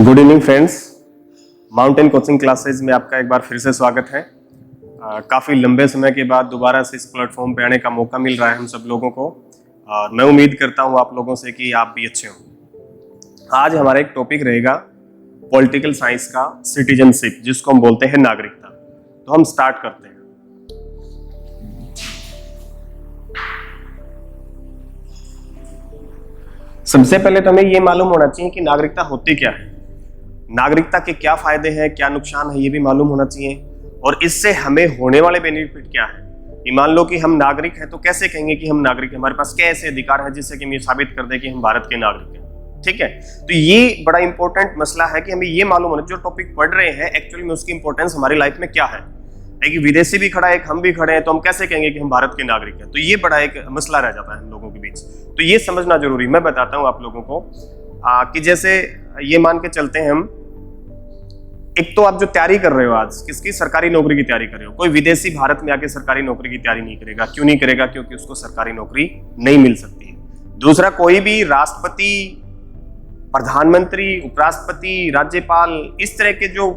Good evening friends, mountain coaching classes में आपका एक बार फिर से स्वागत है। काफ़ी लंबे समय के बाद दोबारा से इस प्लेटफॉर्म पे आने का मौका मिल रहा है हम सब लोगों को, और मैं उम्मीद करता हूँ आप लोगों से कि आप भी अच्छे हों। आज हमारा एक टॉपिक रहेगा पॉलिटिकल साइंस का सिटीजनशिप, जिसको हम बोलते हैं नागरिकता। तो हम स्टार्ट करते हैं। सबसे पहले तो हमें ये मालूम होना चाहिए कि नागरिकता होती क्या है, नागरिकता के क्या फायदे हैं, क्या नुकसान है, ये भी मालूम होना चाहिए, और इससे हमें होने वाले बेनिफिट क्या है। कि मान लो कि हम नागरिक हैं, तो कैसे कहेंगे कि हम नागरिक हैं, हमारे पास क्या ऐसे अधिकार है जिससे कि हम ये साबित कर दें कि हम भारत के नागरिक हैं। ठीक है, तो ये बड़ा इंपॉर्टेंट मसला है कि हमें ये मालूम होना, जो टॉपिक पढ़ रहे हैं एक्चुअली में उसकी इंपॉर्टेंस हमारी लाइफ में क्या है। एक विदेशी भी खड़ा है, एक हम भी खड़े हैं, तो हम कैसे कहेंगे कि हम भारत के नागरिक हैं। तो ये बड़ा एक मसला रह जाता है हम लोगों के बीच। तो ये समझना जरूरी। मैं बताता हूं आप लोगों को कि जैसे ये मान के चलते हैं हम, एक तो आप जो तैयारी कर रहे हो आज, किसकी सरकारी नौकरी की तैयारी कर रहे हो। कोई विदेशी भारत में आके सरकारी नौकरी की तैयारी नहीं करेगा। क्यों नहीं करेगा? क्योंकि उसको सरकारी नौकरी नहीं मिल सकती है। दूसरा, कोई भी राष्ट्रपति, प्रधानमंत्री, उपराष्ट्रपति, राज्यपाल, इस तरह के जो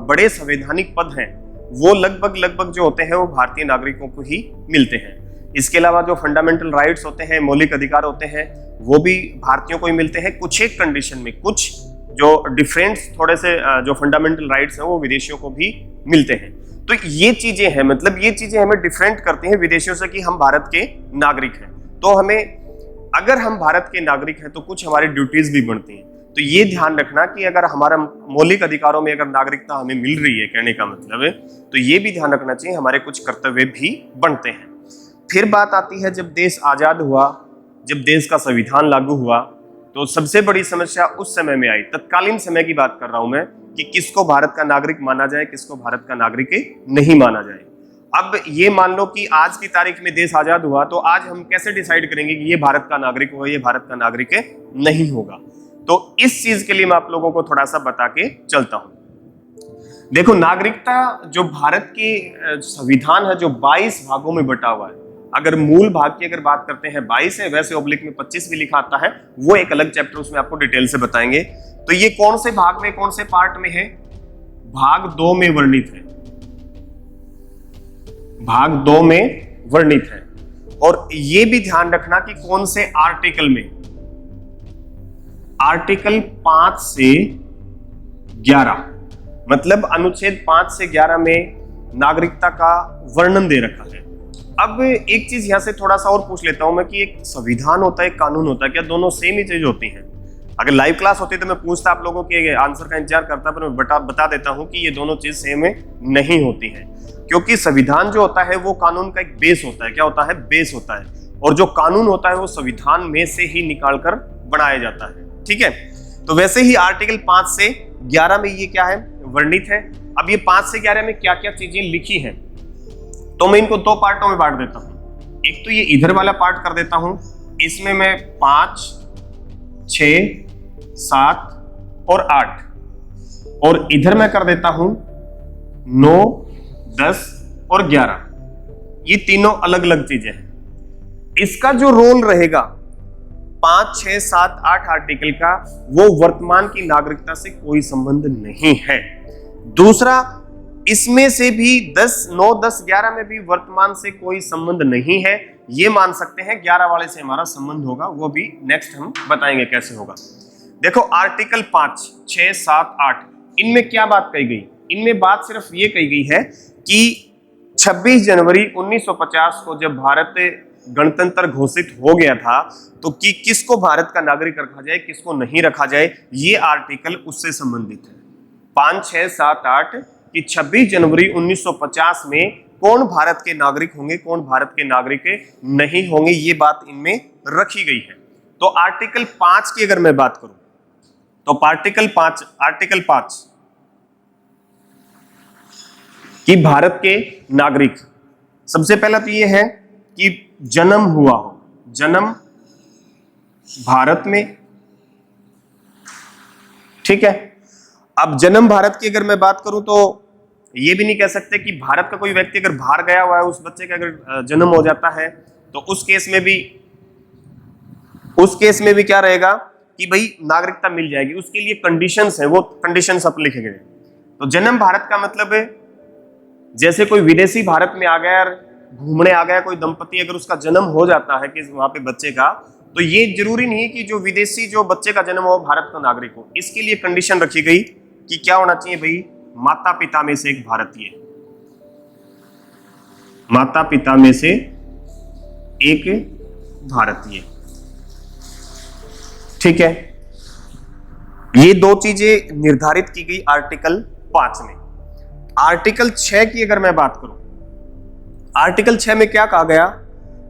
बड़े संवैधानिक पद हैं, वो लगभग जो होते हैं वो भारतीय नागरिकों को ही मिलते हैं। इसके अलावा जो फंडामेंटल राइट्स होते हैं, मौलिक अधिकार होते हैं, वो भी भारतीयों को ही मिलते हैं। कुछ एक कंडीशन में, कुछ जो डिफरेंट थोड़े से जो फंडामेंटल राइट्स हैं वो विदेशियों को भी मिलते हैं। तो ये चीजें हैं, मतलब ये चीजें हमें डिफरेंट करती हैं विदेशियों से कि हम भारत के नागरिक हैं। तो हमें, अगर हम भारत के नागरिक हैं तो कुछ हमारी ड्यूटीज भी बनती हैं। तो ये ध्यान रखना कि अगर हमारा मौलिक अधिकारों में अगर नागरिकता हमें मिल रही है, कहने का मतलब है, तो ये भी ध्यान रखना चाहिए हमारे कुछ कर्तव्य भी बनते हैं। फिर बात आती है, जब देश आजाद हुआ, जब देश का संविधान लागू हुआ, तो सबसे बड़ी समस्या उस समय में आई, तत्कालीन समय की बात कर रहा हूं मैं, कि किसको भारत का नागरिक माना जाए, किसको भारत का नागरिक नहीं माना जाए। अब ये मान लो कि आज की तारीख में देश आजाद हुआ, तो आज हम कैसे डिसाइड करेंगे कि ये भारत का नागरिक होगा, ये भारत का नागरिक नहीं होगा। तो इस चीज के लिए मैं आप लोगों को थोड़ा सा बता के चलता हूं। देखो, नागरिकता जो भारत के संविधान है, जो 22 भागों में बटा हुआ है। अगर मूल भाग की अगर बात करते हैं 22 है, वैसे ऑब्लिक में 25 भी लिखा आता है, वो एक अलग चैप्टर, उसमें आपको डिटेल से बताएंगे। तो ये कौन से भाग में, कौन से पार्ट में है? भाग 2 में वर्णित है, भाग 2 में वर्णित है। और ये भी ध्यान रखना कि कौन से आर्टिकल में, आर्टिकल 5 से 11, मतलब अनुच्छेद 5 से 11 में नागरिकता का वर्णन दे रखा है। अब एक चीज यहां से थोड़ा सा और पूछ लेता हूं मैं कि एक संविधान होता है, एक कानून होता है, क्या दोनों सेम ही चीज होती हैं? अगर लाइव क्लास होती तो मैं पूछता आप लोगों के आंसर का इंतजार करता, पर मैं बता देता हूं कि ये दोनों चीज सेम नहीं होती हैं। क्योंकि संविधान जो होता है वो कानून का एक बेस होता है। क्या होता है? बेस होता है। और जो कानून होता है वो संविधान में से ही निकाल कर बनाया जाता है। ठीक है, तो वैसे ही आर्टिकल 5 से 11 में ये क्या है? वर्णित है। अब ये 5 से 11 में क्या क्या चीजें लिखी हैं, तो मैं इनको 2 पार्टों में बांट देता हूं। एक तो ये इधर वाला पार्ट कर देता हूं, इसमें मैं 5, 6, 7 और 8, और इधर मैं कर देता हूं 9, 10 और 11। ये तीनों अलग अलग चीजें हैं। इसका जो रोल रहेगा 5, 6, 7, 8 आर्टिकल का, वो वर्तमान की नागरिकता से कोई संबंध नहीं है। दूसरा, इसमें से भी 10, 9, 10, 11 में भी वर्तमान से कोई संबंध नहीं है। ये मान सकते हैं 11 वाले से हमारा संबंध होगा, वो भी नेक्स्ट हम बताएंगे कैसे होगा। देखो, आर्टिकल 5, 6, 7, 8, इनमें क्या बात कही गई? इनमें बात सिर्फ ये कही गई है कि 26 जनवरी 1950 को जब भारत गणतंत्र घोषित हो गया था, तो कि किसको भारत का नागरिक रखा जाए, किसको नहीं रखा जाए, ये आर्टिकल उससे संबंधित है। 5, 6, 7, 8 कि 26 जनवरी 1950 में कौन भारत के नागरिक होंगे, कौन भारत के नागरिक नहीं होंगे, ये बात इनमें रखी गई है। तो आर्टिकल 5 की अगर मैं बात करूं, तो आर्टिकल 5 कि भारत के नागरिक, सबसे पहला तो ये है कि जन्म हुआ हो, जन्म भारत में। ठीक है, अब जन्म भारत की अगर मैं बात करूं, तो ये भी नहीं कह सकते कि भारत का कोई व्यक्ति अगर बाहर गया हुआ है, उस बच्चे का अगर जन्म हो जाता है, तो उस केस में भी क्या रहेगा कि भाई नागरिकता मिल जाएगी, उसके लिए कंडीशंस हैं, वो कंडीशंस अपन लिखे गए। तो जन्म भारत का मतलब है जैसे कोई विदेशी भारत में आ गया और घूमने आ गया कोई दंपति, अगर उसका जन्म हो जाता है कि वहां पे बच्चे का, तो ये जरूरी नहीं है कि जो विदेशी जो बच्चे का जन्म हो भारत का नागरिक हो। इसके लिए कंडीशन रखी गई कि क्या होना चाहिए भाई, माता पिता में से एक भारतीय, माता पिता में से एक भारतीय। ठीक है, ये दो चीजें निर्धारित की गई आर्टिकल 5 में। आर्टिकल 6 की अगर मैं बात करूं, आर्टिकल 6 में क्या कहा गया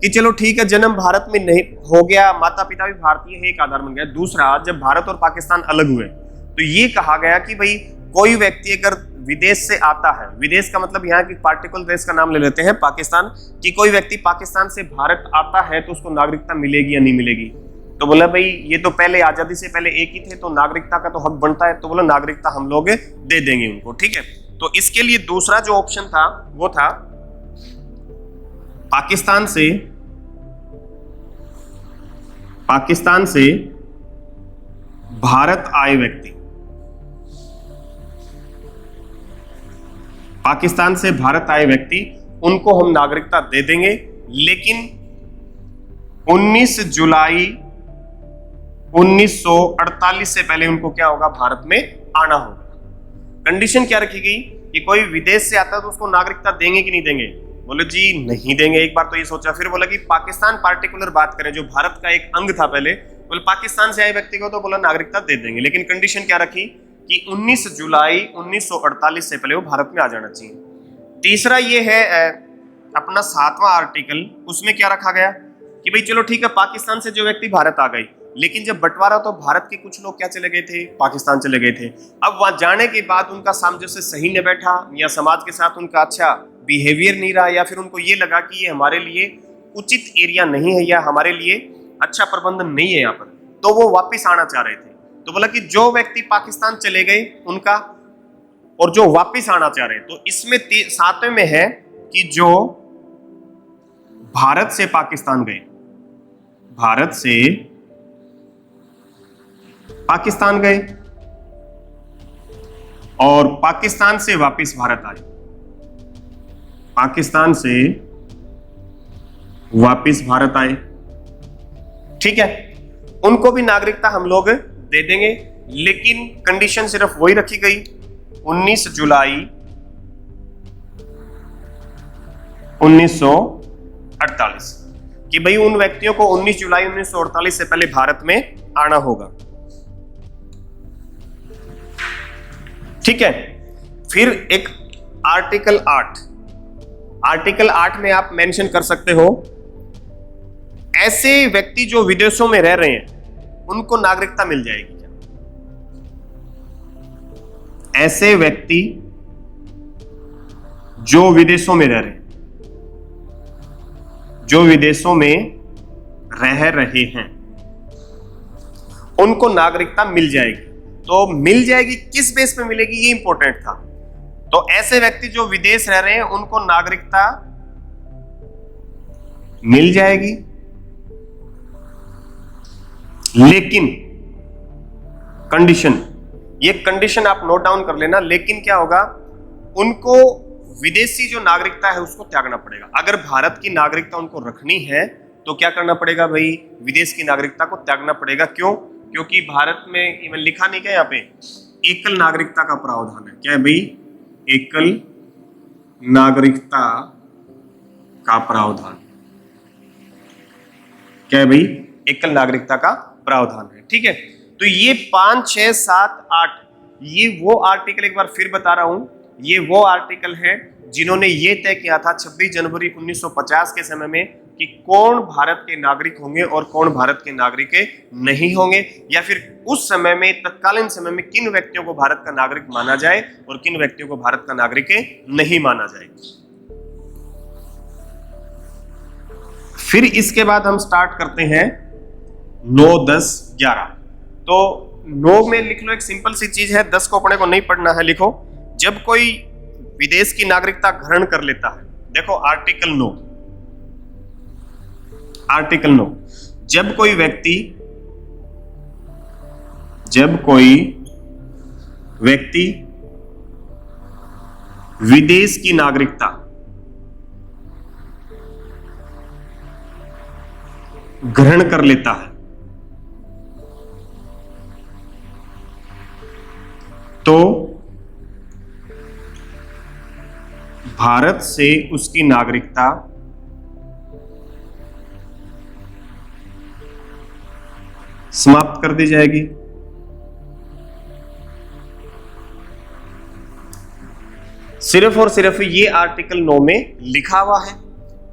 कि चलो ठीक है, जन्म भारत में नहीं हो गया, माता पिता भी भारतीय है, एक आधार बन गया। दूसरा, जब भारत और पाकिस्तान अलग हुए तो ये कहा गया कि भाई कोई व्यक्ति अगर विदेश से आता है, विदेश का मतलब यहाँ की पार्टिकुलर देश का नाम ले लेते हैं पाकिस्तान, कि कोई व्यक्ति पाकिस्तान से भारत आता है तो उसको नागरिकता मिलेगी या नहीं मिलेगी। तो बोला भाई ये तो पहले आजादी से पहले एक ही थे, तो नागरिकता का तो हक बनता है, तो बोला नागरिकता हम लोग दे देंगे उनको। ठीक है, तो इसके लिए दूसरा जो ऑप्शन था वो था पाकिस्तान से भारत आए व्यक्ति, पाकिस्तान से भारत आए व्यक्ति, उनको हम नागरिकता दे देंगे, लेकिन 19 जुलाई 1948 से पहले उनको क्या होगा, भारत में आना होगा। कंडीशन क्या रखी गई कि कोई विदेश से आता है तो उसको नागरिकता देंगे कि नहीं देंगे। बोले जी नहीं देंगे। एक बार तो ये सोचा, फिर बोला कि पाकिस्तान पार्टिकुलर बात करें, जो भारत का एक अंग था पहले, बोले पाकिस्तान से आए व्यक्ति को तो बोला नागरिकता दे देंगे, लेकिन कंडीशन क्या रखी कि 19 जुलाई 1948 से पहले वो भारत में आ जाना चाहिए। तीसरा ये है अपना 7वां आर्टिकल, उसमें क्या रखा गया कि भाई चलो ठीक है, पाकिस्तान से जो व्यक्ति भारत आ गए, लेकिन जब बंटवारा तो भारत के कुछ लोग क्या चले गए थे, पाकिस्तान चले गए थे। अब वहां जाने के बाद उनका सामंजस्य सही नहीं बैठा, या समाज के साथ उनका अच्छा बिहेवियर नहीं रहा, या फिर उनको ये लगा कि ये हमारे लिए उचित एरिया नहीं है या हमारे लिए अच्छा प्रबंधन नहीं है यहाँ पर, तो वो वापिस आना चाह रहे थे। तो बोला कि जो व्यक्ति पाकिस्तान चले गए उनका, और जो वापिस आना चाह रहे, तो इसमें 7वें में है कि जो भारत से पाकिस्तान गए, भारत से पाकिस्तान गए और पाकिस्तान से वापिस भारत आए, पाकिस्तान से वापिस भारत आए, ठीक है, उनको भी नागरिकता हम लोग दे देंगे, लेकिन कंडीशन सिर्फ वही रखी गई 19 जुलाई 1948 कि भाई उन व्यक्तियों को 19 जुलाई 1948 से पहले भारत में आना होगा। ठीक है, फिर एक आर्टिकल 8, आर्टिकल 8 में आप मेंशन कर सकते हो ऐसे व्यक्ति जो विदेशों में रह रहे हैं उनको नागरिकता मिल जाएगी क्या। ऐसे व्यक्ति जो विदेशों में रह रहे हैं, जो विदेशों में रह रहे हैं, उनको नागरिकता मिल जाएगी। तो मिल जाएगी किस बेस पे मिलेगी, ये इंपॉर्टेंट था। तो ऐसे व्यक्ति जो विदेश रह रहे हैं उनको नागरिकता मिल जाएगी, लेकिन कंडीशन, ये कंडीशन आप नोट डाउन कर लेना, लेकिन क्या होगा, उनको विदेशी जो नागरिकता है उसको त्यागना पड़ेगा। अगर भारत की नागरिकता उनको रखनी है तो क्या करना पड़ेगा भाई, विदेश की नागरिकता को त्यागना पड़ेगा। क्यों? क्योंकि भारत में इवन लिखा नहीं क्या यहाँ पे, एकल नागरिकता का प्रावधान है। क्या है भाई, एकल नागरिकता का प्रावधान। क्या है भाई, एकल नागरिकता का प्रावधान है। ठीक है, तो ये 5, 6, 7, 8 ये वो आर्टिकल, एक बार फिर बता रहा हूं, ये वो आर्टिकल है जिन्होंने ये तय किया था 26 जनवरी 1950 के समय में कि कौन भारत के नागरिक होंगे और कौन भारत के नागरिक नहीं होंगे, या फिर उस समय में तत्कालीन समय में किन व्यक्तियों को भारत का नागरिक माना जाए और किन व्यक्तियों को भारत का नागरिक नहीं माना जाए। फिर इसके बाद हम स्टार्ट करते हैं 9, 10, 11। तो 9 में लिख लो, एक सिंपल सी चीज है, 10 को अपने को नहीं पढ़ना है। लिखो, जब कोई विदेश की नागरिकता ग्रहण कर लेता है, देखो आर्टिकल 9, आर्टिकल 9, जब कोई व्यक्ति जब कोई व्यक्ति विदेश की नागरिकता ग्रहण कर लेता है तो भारत से उसकी नागरिकता समाप्त कर दी जाएगी। सिर्फ और सिर्फ ये आर्टिकल 9 में लिखा हुआ है।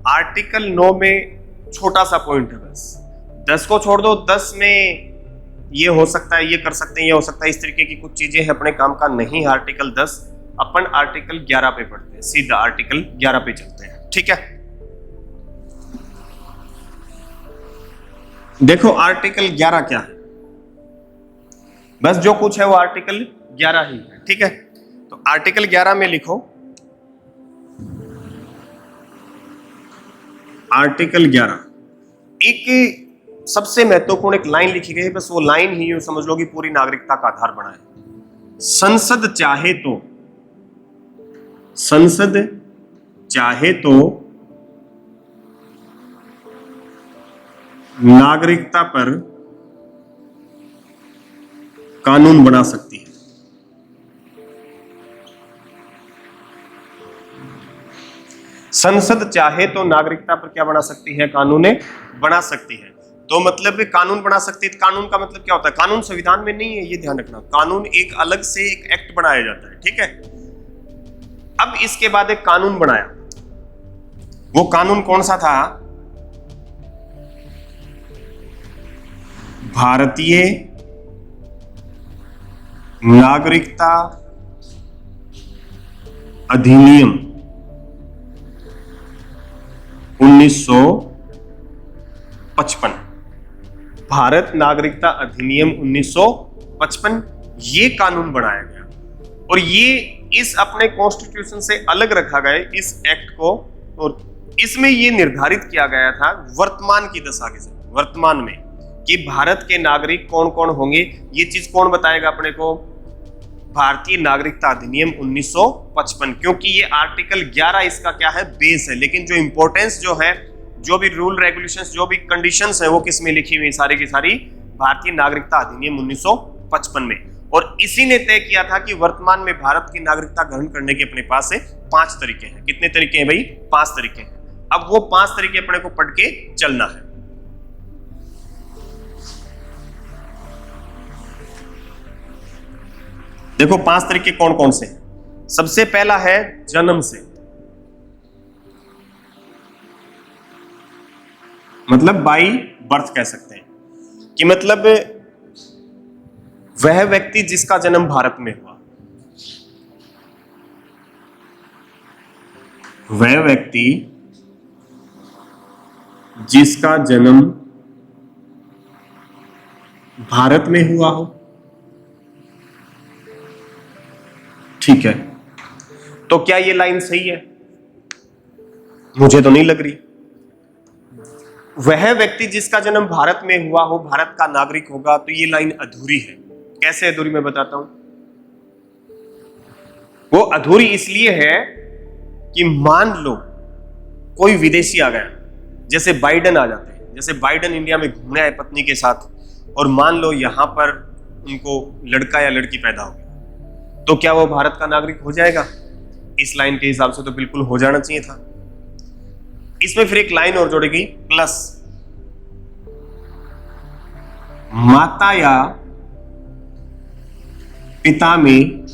आर्टिकल 9 में छोटा सा पॉइंट है बस, 10 को छोड़ दो, 10 में ये हो सकता है, ये कर सकते हैं, ये हो सकता है, इस तरीके की कुछ चीजें हैं, अपने काम का नहीं। आर्टिकल 10 अपन आर्टिकल 11 पे पढ़ते हैं, सीधा आर्टिकल 11 पे चलते हैं, ठीक है। देखो आर्टिकल 11 क्या है, बस जो कुछ है वो आर्टिकल 11 ही है, ठीक है। तो आर्टिकल 11 में लिखो, आर्टिकल 11 एक सबसे महत्वपूर्ण एक लाइन लिखी गई है, बस वो लाइन ही यूं समझ लो कि पूरी नागरिकता का आधार बना है। संसद चाहे तो नागरिकता पर कानून बना सकती है। संसद चाहे तो नागरिकता पर क्या बना सकती है, कानून बना सकती है। तो मतलब कानून बना सकती है, कानून का मतलब क्या होता है, कानून संविधान में नहीं है, ये ध्यान रखना। कानून एक अलग से एक एक्ट बनाया जाता है, ठीक है। अब इसके बाद एक कानून बनाया, वो कानून कौन सा था, भारतीय नागरिकता अधिनियम 1955। भारत नागरिकता अधिनियम 1955 ये कानून बनाया गया और ये इस अपने कॉन्स्टिट्यूशन से अलग रखा गया इस एक्ट को, और इसमें ये निर्धारित किया गया था वर्तमान की दशा के साथ, वर्तमान में कि भारत के नागरिक कौन कौन होंगे। ये चीज कौन बताएगा अपने को, भारतीय नागरिकता अधिनियम 1955, क्योंकि ये आर्टिकल 11 इसका क्या है, बेस है। लेकिन जो इंपॉर्टेंस जो है, जो भी रूल रेगुलेशंस, जो भी कंडीशंस है, वो किस में लिखी हुई सारी की सारी भारतीय नागरिकता अधिनियम 1955 में। और इसी ने तय किया था कि वर्तमान में भारत की नागरिकता ग्रहण करने के अपने पास है 5 तरीके हैं। कितने तरीके हैं भाई, 5 तरीके हैं। अब वो 5 तरीके अपने को पढ़ के चलना है। देखो 5 तरीके कौन कौन से हैं। सबसे पहला है जन्म से, मतलब बाई बर्थ कह सकते हैं, कि मतलब वह व्यक्ति जिसका जन्म भारत में हुआ, वह व्यक्ति जिसका जन्म भारत में हुआ हो, ठीक है। तो क्या ये लाइन सही है, मुझे तो नहीं लग रही। वह व्यक्ति जिसका जन्म भारत में हुआ हो, भारत का नागरिक होगा, तो ये लाइन अधूरी है। कैसे अधूरी, मैं बताता हूं। वो अधूरी इसलिए है कि मान लो कोई विदेशी आ गया, जैसे बाइडन आ जाते हैं, जैसे बाइडन इंडिया में घूमने आए पत्नी के साथ, और मान लो यहां पर उनको लड़का या लड़की पैदा हो गया, तो क्या वो भारत का नागरिक हो जाएगा? इस लाइन के हिसाब से तो बिल्कुल हो जाना चाहिए था। इसमें फिर एक लाइन और जोड़ेगी, प्लस माता या पिता में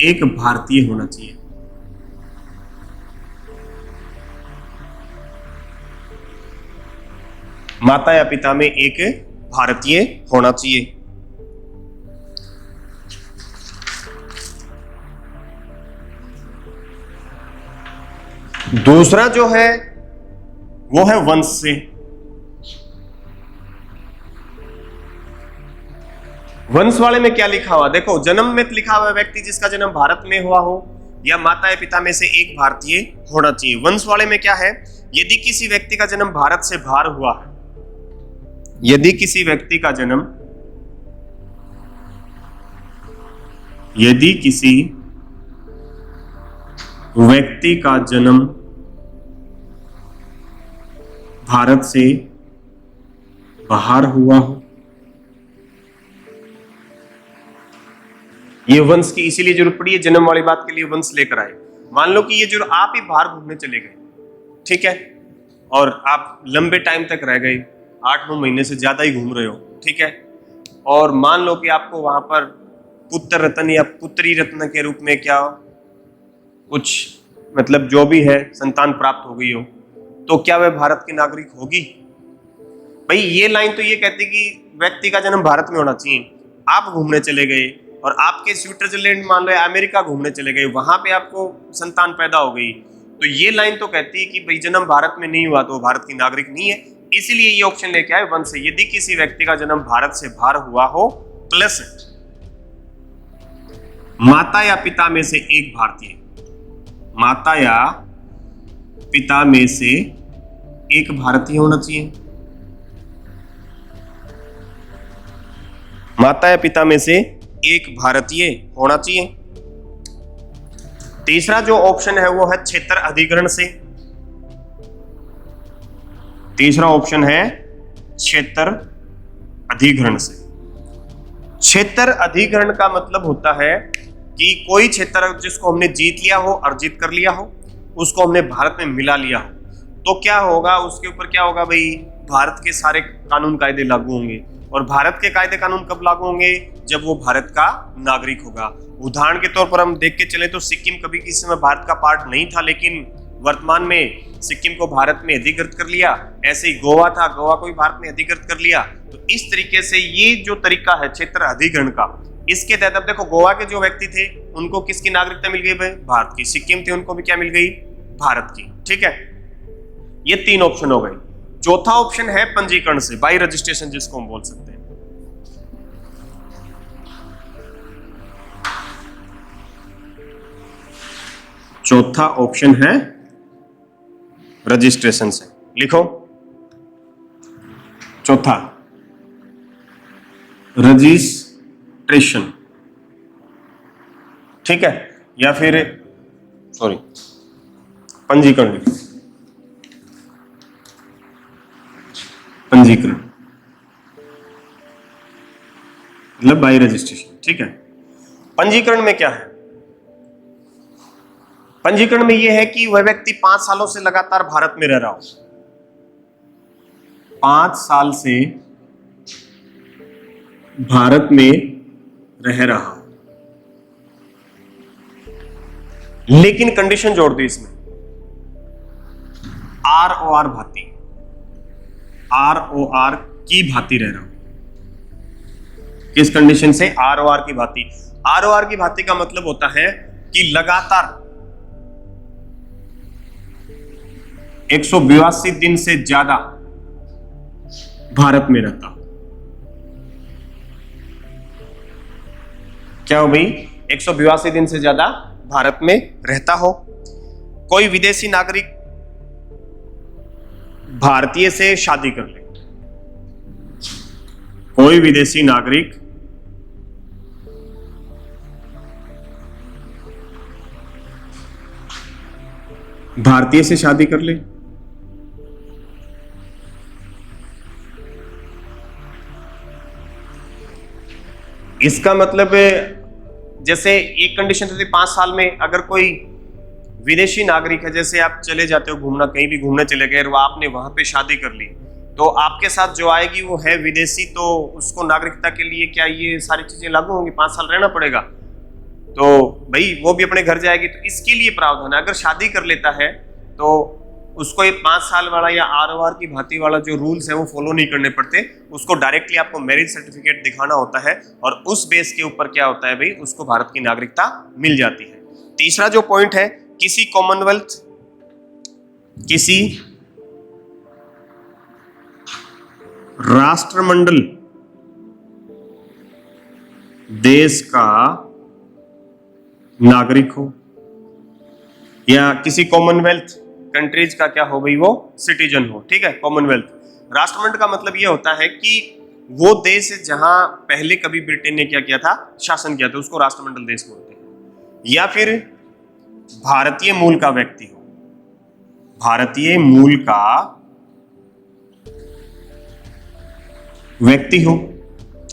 एक भारतीय होना चाहिए। माता या पिता में एक भारतीय होना चाहिए। दूसरा जो है वो है वंश से। वंश वाले में क्या लिखा हुआ, देखो जन्म में लिखा हुआ व्यक्ति जिसका जन्म भारत में हुआ हो या माता या पिता में से एक भारतीय होना चाहिए। वंश वाले में क्या है, यदि किसी व्यक्ति का जन्म भारत से बाहर हुआ है, यदि किसी व्यक्ति का जन्म यदि किसी व्यक्ति का जन्म भारत से बाहर हुआ हो, ये वंश की इसीलिए जरूरत पड़ी है, जन्म वाली बात के लिए वंश लेकर आए। मान लो कि ये जो आप ही बाहर घूमने चले गए, ठीक है, और आप लंबे टाइम तक रह गए, 8-9 महीने से ज्यादा ही घूम रहे हो, ठीक है, और मान लो कि आपको वहां पर पुत्र रत्न या पुत्री रत्न के रूप में क्या कुछ मतलब जो भी है संतान प्राप्त हो गई हो, तो क्या वह भारत की नागरिक होगी? भाई ये लाइन तो ये कहती कि व्यक्ति का जन्म भारत में होना चाहिए। आप घूमने चले गए और आपके स्विट्जरलैंड मान लो अमेरिका घूमने चले गए, वहां पे आपको संतान पैदा हो गई, तो ये लाइन तो कहती है कि भाई जन्म भारत में नहीं हुआ तो वो भारत की नागरिक नहीं है। इसीलिए ये ऑप्शन लेके आए वंश से, यदि किसी व्यक्ति का जन्म भारत से बाहर हुआ हो प्लस माता या पिता में से एक भारतीय, माता या पिता में से एक भारतीय होना चाहिए, माता या पिता में से एक भारतीय होना चाहिए। तीसरा जो ऑप्शन है वो है क्षेत्र अधिग्रहण से, तीसरा ऑप्शन है क्षेत्र अधिग्रहण से। क्षेत्र अधिग्रहण का मतलब होता है कि कोई क्षेत्र जिसको हमने जीत लिया हो, अर्जित कर लिया हो, उसको हमने भारत में मिला लिया हो, तो क्या होगा, उसके ऊपर क्या होगा भाई, भारत के सारे कानून कायदे लागू होंगे। और भारत के कायदे कानून कब लागू होंगे? जब वो भारत का नागरिक होगा। उदाहरण के तौर पर हम देख के चले तो सिक्किम कभी किसी समय भारत का पार्ट नहीं था, लेकिन वर्तमान में सिक्किम को भारत में अधिकृत कर लिया। ऐसे ही गोवा था, गोवा को भी भारत में अधिकृत कर लिया। तो इस तरीके से ये जो तरीका है क्षेत्र अधिग्रहण का, इसके तहत अब देखो गोवा के जो व्यक्ति थे उनको किसकी नागरिकता मिल गई भाई? भारत की। सिक्किम थे उनको भी क्या मिल गई? भारत की। ठीक है, ये 3 ऑप्शन हो गए। चौथा ऑप्शन है पंजीकरण से, बाई रजिस्ट्रेशन जिसको हम बोल सकते हैं। चौथा ऑप्शन है रजिस्ट्रेशन से। लिखो चौथा, रजिस्ट्रेशन। ठीक है, या फिर सॉरी पंजीकरण लिखो, पंजीकरण मतलब बाई रजिस्ट्रेशन। ठीक है, पंजीकरण में क्या है? पंजीकरण में यह है कि वह व्यक्ति 5 सालों से लगातार भारत में रह रहा हो, 5 साल से भारत में रह रहा हो, लेकिन कंडीशन जोड़ दी इसमें, ROR भांति, ROR की भांति रह रहा हूं। किस कंडीशन से? ROR की भांति। ROR की भांति का मतलब होता है कि लगातार 182 दिन से ज्यादा भारत में रहता। क्या हो भाई? 182 दिन से ज्यादा भारत में रहता हो। कोई विदेशी नागरिक भारतीय से शादी कर ले, कोई विदेशी नागरिक भारतीय से शादी कर ले, इसका मतलब जैसे एक कंडीशन थी 5 साल में अगर कोई विदेशी नागरिक है, जैसे आप चले जाते हो घूमना, कहीं भी घूमने चले गए और आपने वहां पे शादी कर ली, तो आपके साथ जो आएगी वो है विदेशी, तो उसको नागरिकता के लिए क्या ये सारी चीजें लागू होंगी? 5 साल रहना पड़ेगा, तो भाई वो भी अपने घर जाएगी। तो इसके लिए प्रावधान है, अगर शादी कर लेता है तो उसको ये 5 साल वाला या ROR की भांति वाला जो रूल्स है वो फॉलो नहीं करने पड़ते, उसको डायरेक्टली आपको मैरिज सर्टिफिकेट दिखाना होता है और उस बेस के ऊपर क्या होता है भाई, उसको भारत की नागरिकता मिल जाती है। तीसरा जो पॉइंट है, किसी कॉमनवेल्थ, किसी राष्ट्रमंडल देश का नागरिक हो, या किसी कॉमनवेल्थ कंट्रीज का क्या हो भाई, वो सिटीजन हो। ठीक है, कॉमनवेल्थ। राष्ट्रमंडल का मतलब ये होता है कि वो देश जहां पहले कभी ब्रिटेन ने क्या किया था, शासन किया था, उसको राष्ट्रमंडल देश बोलते हैं। या फिर भारतीय मूल का व्यक्ति हो, भारतीय मूल का व्यक्ति हो,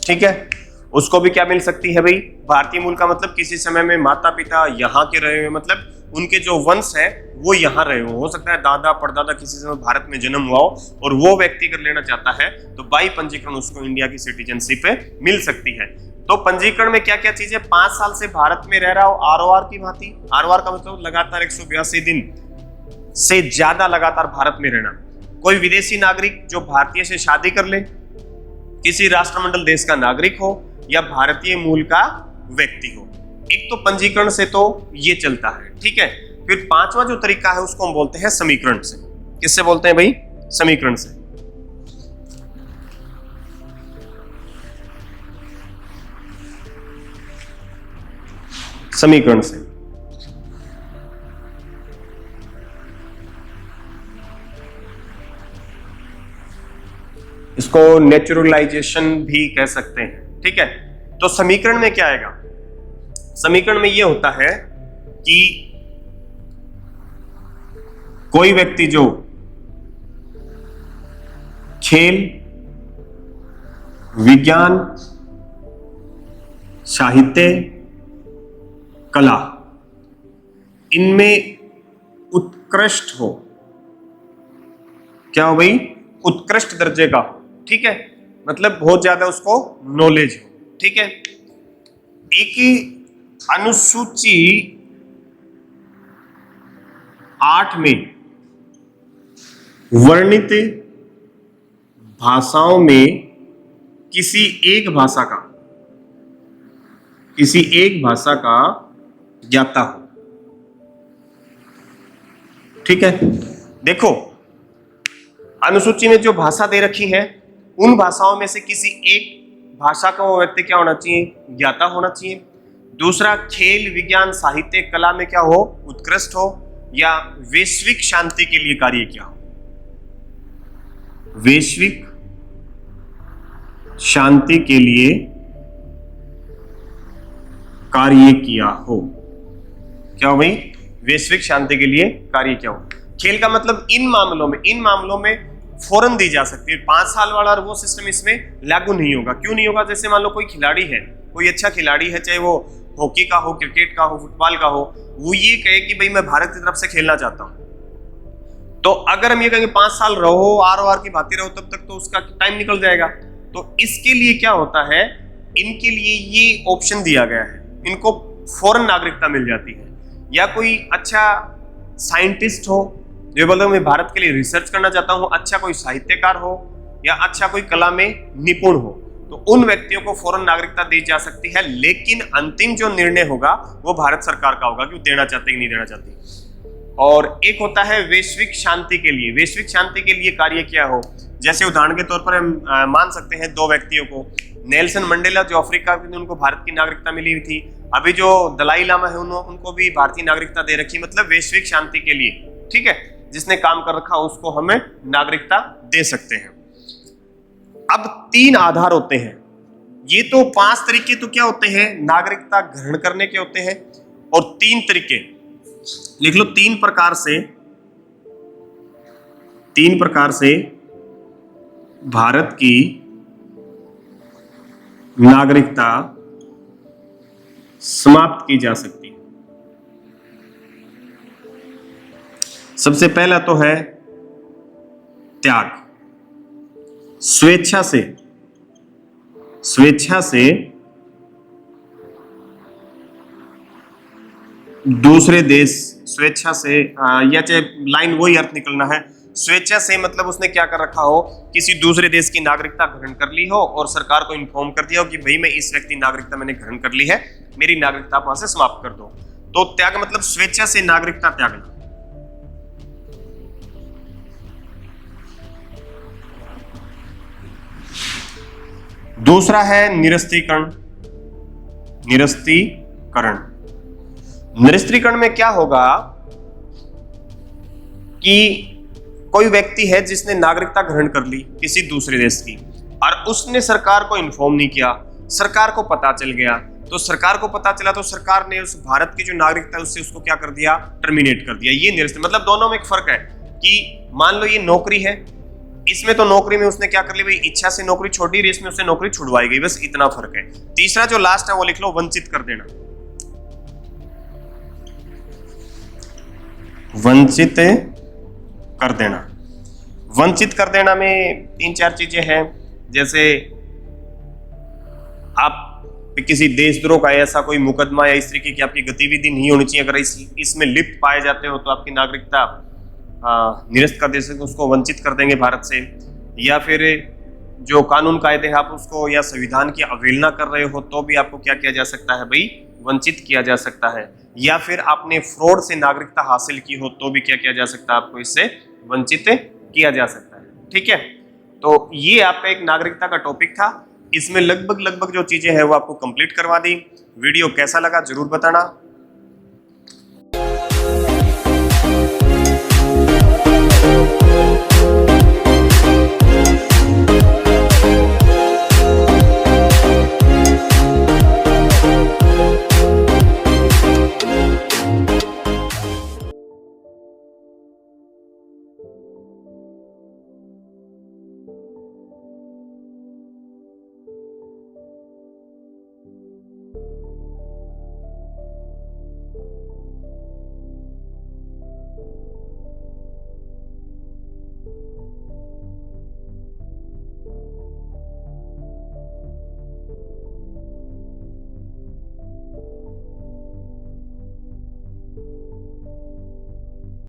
ठीक है, उसको भी क्या मिल सकती है भाई, भारतीय मूल का मतलब किसी समय में माता पिता यहाँ के रहे हुए, मतलब उनके जो वंश है वो यहाँ रहे हो सकता है दादा परदादा किसी समय भारत में जन्म हुआ हो और वो व्यक्ति कर लेना चाहता है तो बाई पंजीकरण उसको इंडिया की सिटीजनशिप मिल सकती है। तो पंजीकरण में क्या क्या चीजें, 5 साल से भारत में रह रहा हो आरओआर की भांति, आरओआर का मतलब लगातार 182 दिन से ज्यादा लगातार भारत में रहना, कोई विदेशी नागरिक जो भारतीय से शादी कर ले, किसी राष्ट्रमंडल देश का नागरिक हो या भारतीय मूल का व्यक्ति हो। एक तो पंजीकरण से तो ये चलता है, ठीक है। फिर पांचवा जो तरीका है उसको हम बोलते हैं समीकरण से। किससे बोलते हैं भाई, समीकरण से। समीकरण से इसको नेचुरलाइजेशन भी कह सकते हैं, ठीक है। तो समीकरण में क्या आएगा, समीकरण में यह होता है कि कोई व्यक्ति जो खेल, विज्ञान, साहित्य, कला इनमें उत्कृष्ट हो, क्या हो भाई, उत्कृष्ट दर्जे का हो, ठीक है, मतलब बहुत ज्यादा उसको नॉलेज हो, ठीक है। एक अनुसूची 8 में वर्णित भाषाओं में किसी एक भाषा का ज्ञाता हो, ठीक है। देखो अनुसूची में जो भाषा दे रखी है उन भाषाओं में से किसी एक भाषा का वो व्यक्ति क्या होना चाहिए, ज्ञाता होना चाहिए। दूसरा, खेल, विज्ञान, साहित्य, कला में क्या हो, उत्कृष्ट हो, या वैश्विक शांति के लिए कार्य किया हो, वैश्विक शांति के लिए कार्य किया हो, क्या हो भाई, वैश्विक शांति के लिए कार्य किया हो। खेल का मतलब इन मामलों में फौरन दी जा सकती है, 5 साल वाला और वो सिस्टम इसमें लागू नहीं होगा। क्यों नहीं होगा, जैसे मान लो कोई खिलाड़ी है, कोई अच्छा खिलाड़ी है, चाहे वो हॉकी का हो, क्रिकेट का हो, फुटबॉल का हो, वो ये कहे कि भाई मैं भारत की तरफ से खेलना चाहता हूं, तो अगर हम ये कहेंगे 5 साल रहो, आरओआर की भांति रहो, तब तक तो उसका टाइम निकल जाएगा। तो इसके लिए क्या होता है, इनके लिए ये ऑप्शन दिया गया है, इनको फौरन नागरिकता मिल जाती है। या कोई अच्छा साइंटिस्ट हो जो बोलते मैं भारत के लिए रिसर्च करना चाहता हूं, अच्छा कोई साहित्यकार हो या अच्छा कोई कला में निपुण हो, तो उन व्यक्तियों को फौरन नागरिकता दी जा सकती है। लेकिन अंतिम जो निर्णय होगा वो भारत सरकार का होगा कि वो देना चाहते कि नहीं देना चाहती। और एक होता है वैश्विक शांति के लिए, वैश्विक शांति के लिए कार्य किया हो, जैसे उदाहरण के तौर पर हम मान सकते हैं 2 व्यक्तियों को, नेल्सन मंडेला जो अफ्रीका के, उनको भारत की नागरिकता मिली हुई थी, अभी जो दलाई लामा है उनको भी भारतीय नागरिकता दे रखी, मतलब वैश्विक शांति के लिए, ठीक है, जिसने काम कर रखा उसको हमें नागरिकता दे सकते हैं। अब 3 आधार होते हैं, ये तो 5 तरीके तो क्या होते हैं, नागरिकता ग्रहण करने के होते हैं, और 3 तरीके लिख लो, 3 प्रकार से भारत की नागरिकता समाप्त की जा सकती है। सबसे पहला तो है त्याग, स्वेच्छा से दूसरे देश, स्वेच्छा से या चाहे लाइन वही अर्थ निकलना है, स्वेच्छा से मतलब उसने क्या कर रखा हो, किसी दूसरे देश की नागरिकता ग्रहण कर ली हो और सरकार को इन्फॉर्म कर दिया हो कि भाई मैं इस व्यक्ति नागरिकता मैंने ग्रहण कर ली है, मेरी नागरिकता वहां से समाप्त कर दो। तो त्याग मतलब स्वेच्छा से नागरिकता त्यागना। दूसरा है निरस्त्रीकरण। निरस्त्रीकरण में क्या होगा कि कोई व्यक्ति है जिसने नागरिकता ग्रहण कर ली किसी दूसरे देश की, और उसने सरकार को इन्फॉर्म नहीं किया, सरकार को पता चल गया, तो सरकार को पता चला तो सरकार ने उस भारत की जो नागरिकता है उससे उसको क्या कर दिया, टर्मिनेट कर दिया। ये निरस्त, मतलब दोनों में एक फर्क है कि मान लो ये नौकरी है, इसमें तो नौकरी में उसने क्या कर लिया भाई, इच्छा से नौकरी छोड़ दी, इसमें उससे नौकरी छुड़वाई गई, बस इतना फर्क है। तीसरा जो लास्ट है वो लिख लो, वंचित कर देना। वंचित कर देना, वंचित कर देना में 3-4 चीजें हैं, जैसे आप किसी देशद्रोह का ऐसा कोई मुकदमा या इस तरीके की आपकी गतिविधि नहीं होनी चाहिए, अगर इसमें लिप्त पाए जाते हो तो आपकी नागरिकता निरस्त कर दे सकते, उसको वंचित कर देंगे भारत से। या फिर जो कानून कायदे हैं आप उसको या संविधान की अवहेलना कर रहे हो तो भी आपको क्या किया जा सकता है भाई, वंचित किया जा सकता है। या फिर आपने फ्रॉड से नागरिकता हासिल की हो तो भी क्या किया जा सकता है, आपको इससे वंचित किया जा सकता है। ठीक है, तो ये आपका एक नागरिकता का टॉपिक था, इसमें लगभग जो चीजें हैं वो आपको कंप्लीट करवा दी। वीडियो कैसा लगा जरूर बताना।